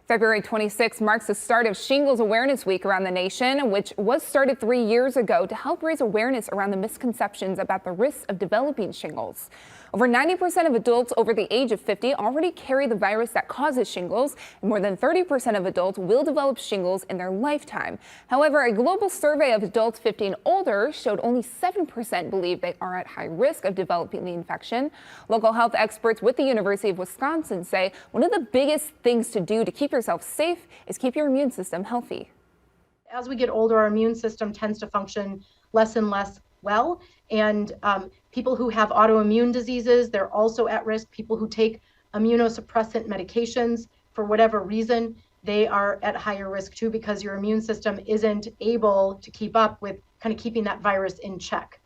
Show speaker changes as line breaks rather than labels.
February 26 marks the start of Shingles Awareness Week around the nation, which was started 3 years ago to help raise awareness around the misconceptions about the risks of developing shingles. Over 90% of adults over the age of 50 already carry the virus that causes shingles, and more than 30% of adults will develop shingles in their lifetime. However, a global survey of adults 50 and older showed only 7% believe they are at high risk of developing the infection. Local health experts with the University of Wisconsin say one of the biggest things to do to keep yourself safe is keep your immune system healthy.
As we get older, our immune system tends to function less and less well. And people who have autoimmune diseases, they're also at risk. People who take immunosuppressant medications for whatever reason, they are at higher risk too, because your immune system isn't able to keep up with kind of keeping that virus in check.